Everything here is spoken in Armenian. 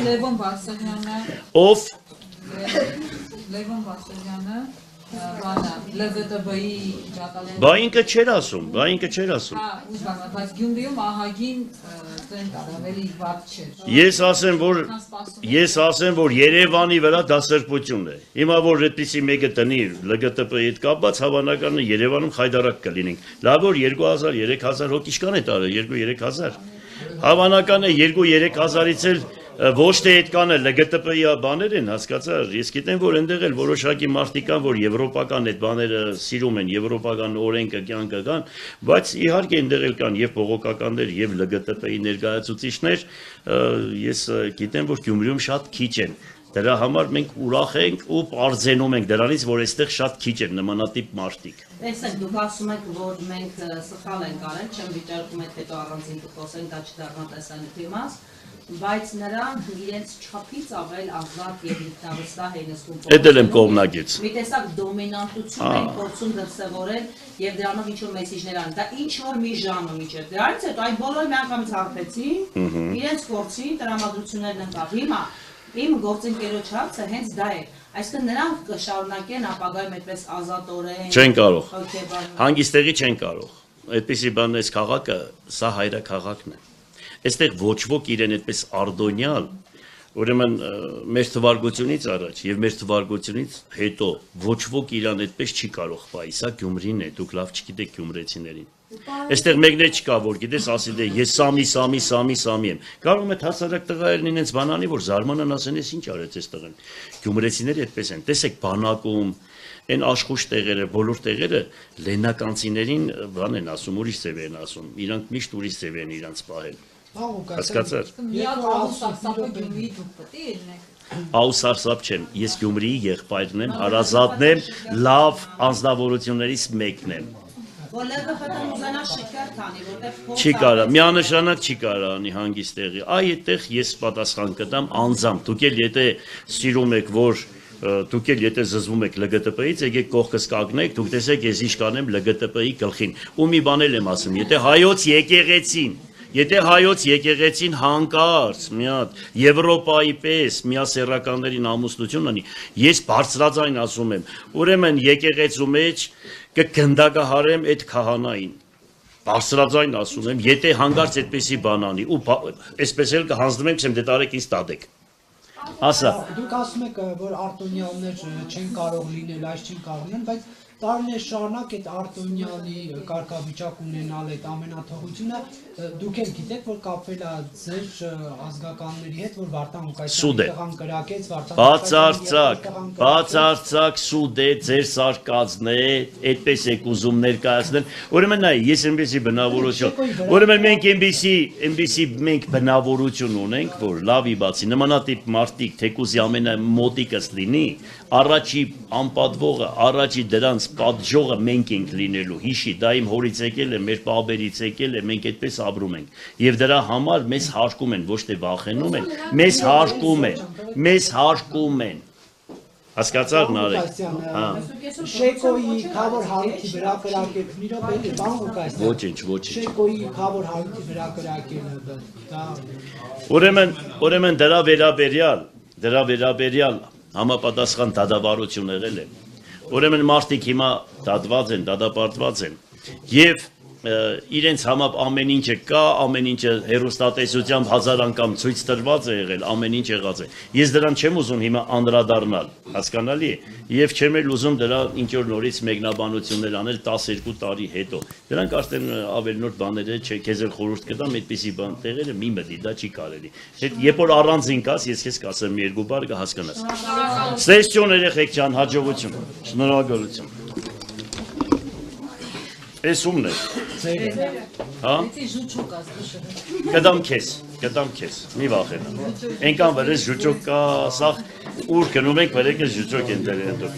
Լևոն Վարսեղյանը, Ով Լևոն Վարսեղյանը, բանը, ԼՎՏԲ-ի ջակալեն։ Բա ինքը չէր ասում, բա ինքը չէր ասում։ Հա, ուժ բանը, բայց Գյումրիում ահագին տենք ավելի վատ չէր։ Ես ասեմ, որ Երևանի վրա դա սրբություն է։ Հիմա որ այդպիսի մեկը տնի ԼԳՏԲ-ի հետ կապված, հավանական է Երևանում խայդարակ կլինենք։ Լավ որ 2000-3000 հոգի ինչքան է տարը, 2-3000։ Հավանական է 2-3000-ից էլ ոչ թե այդքան է ԼԳՏԲ-ի բաներ են, հասկացար, ես գիտեմ, որ այնտեղ էլ որոշակի մարդիկ կան, որ եվրոպական այդ բաները սիրում են, եվրոպական օրենքը, կյանքը կան, բայց իհարկե այնտեղ էլ կան եւ բողոքականներ եւ ԼԳՏԲ-ի ներկայացուցիչներ, ես գիտեմ, որ Գյումրիում շատ քիչ են։ Դրա համար մենք ուրախ ենք ու պարզենում ենք դրանից, որ այստեղ շատ քիչ են նմանատիպ մարդիկ։ Տեսեք, դուք ասում եք, որ մենք սխալ ենք արել, չեմ վիճակում այդ հետո առանձին կխոսենք, դա չդառնա տեսանյութի մաս, բայց նրանք իրենց չափից ավել ազատ եւ ինքնավստահ են զգում։ Էդ էլ եմ կողմնակից։ Մի տեսակ դոմինանտություն են փորձում դրսևորել եւ դրանով ինչ որ մեսիջներ ան։ Դա ինչ որ մի ժամը միջև։ Դրանից հետո այն բոլորը միանգամից հարբեցին, իրենց փորձին տրամադրություններն ընկավ։ Հիմա իմ գործընկերոջ հարցը հենց դա է։ Այսինքն նրանք կշարունակեն ապագայում այդպես ազատորեն։ Չեն կարող։ Հանգիստեղի չեն կարող։ Այդպիսի բան էս քաղաքը, սա հայրաքաղաքն է։ Այստեղ ոչ ոք իրեն այդպես արտոնյալ, ուրեմն մեր թվարկությունից առաջ եւ մեր թվարկությունից հետո ոչ ոք իրան այդպես չի կարող պահի, սա Գյումրին է, դուք լավ չգիտեք գյումրեցիներին։ Այստեղ մեկն է չկա, որ գիտես, ասի դե ես սամի եմ։ Կարող է հասարակ տղայերն ինձ բանանի, որ զարմանան ասեն, ես ինչ արեց այս տղան։ Գյումրեցիները այդպես են։ Տեսեք բանակում, այն աշխուժ տեղերը, բոլոր տեղերը լենականցիներին բան են ասում, ուրիշ ձև են ասում։ Իրանք միշտ ուրիշ ձև են իրանց պահել։ Հասկացար։ Միակ աղուսարսապը Գյումրիի դուք պետք է ելնեք։ Աղուսարսապ չեմ, ես Գյումրիի եղբայրն եմ, հարազատն եմ, լավ անձնավորություններից մեկն եմ։ Չի կարա, միանշանակ չի կարա անի հանգիստ տեղի։ Այդտեղ ես պատասխան կտամ անձամբ։ Դուք էլ եթե սիրում եք, որ դուք էլ եթե զզվում եք ԼԳՏԲ-ից, եկեք կողքս կանգնեք, դուք տեսեք ես ինչ կանեմ ԼԳՏԲ-ի գլխին։ Ու մի բան եմ ասում, եթե հայոց եկեղեցին հանկարծ մի հատ Եվրոպայի պես միասեռականներին ամուսնություն անի, ես բարձրաձայն ասում եմ, ուրեմն եկեղեցու մեջ կգնդակահարեմ այդ քահանային։ Բարձրաձայն ասում եմ, եթե հանկարծ այդպեսի բան անի, ու այսպես էլ կհանձնվեմ, չեմ դե տարեք ինձ տադեք։ Ասա։ Դուք ասում եք, որ արտոնյալներ չեն կարող լինել, այս չեն կարող լինել, բայց տարիներ շարունակ այդ արտոնյալի կարգավիճակ ունենալ այդ ամենաթողությունը դուք էլ գիտեք, որ կապվել է ձեր ազգականների հետ, որ Վարդան Ղուկասյանը տղան կրակեց, բացարձակ սուդ է, ձեր սարկածն է, այդպես եք ուզում ներկայացնել։ Ուրեմն նայ, ես այնպեսի բնավորություն, ուրեմն մենք այնպեսի մենք բնավորություն ունենք, որ լավի բացի նմանատիպ մարդիկ, թեկուզի ամենամոտիկս լինի, առաջի անպատվողը, առաջի դրանց պատժողը մենք ենք լինելու, հիշի, դա իմ հորից եկել է, մեր պապերից եկել է, մենք այդպես ապրում ենք, եւ դրա համար մեզ հարկում են, ոչ թե վախենում են, մեզ հարկում են, հասկացար Նարեկ, հա։ Շեկոյի քավոր հարույթի վրա կրակել, մի րոպե, բան Ղուկասյան։ Ոչինչ։ Շեկոյի քավոր հարույթի վրա կրակելը, դա։ Ուրեմն դրա վերաբերյալ համապատասխան դատավարություն եղել է։ Ուրեմն մարդիկ հիմա դատված են, դատապարտված են եւ իրենց համապ ամեն ինչը կա, ամեն ինչը հերոստատեսությամբ 1000 անգամ ցույց տրված է եղել, ամեն ինչ եղած է։ Ես դրան չեմ ուզում հիմա անդրադառնալ, հասկանալի է, եւ չեմ էլ ուզում դրա ինչ որ նորից մեկնաբանություններ անել 12 տարի հետո։ Դրանք արդեն ավելնորդ բաներ է, չէ, քեզ էլ խորհուրդ կտամ այդպիսի բան տեղերը մի մտի, դա չի կարելի։ Երբ որ առանձին կաս, ես քեզ կասեմ մի երկու բառ կհասկանաս։ Սեստյոն երեխեք ջան, հաջողություն։ Շնորհակալություն։ Էս ումն է։ Հա? Կդամ քեզ, մի վախենա։ Ենքան վրես ժուճոկ կա, սաղ ուր կնում ենք, վրեք ես ժուճոկ են դեր են դուր։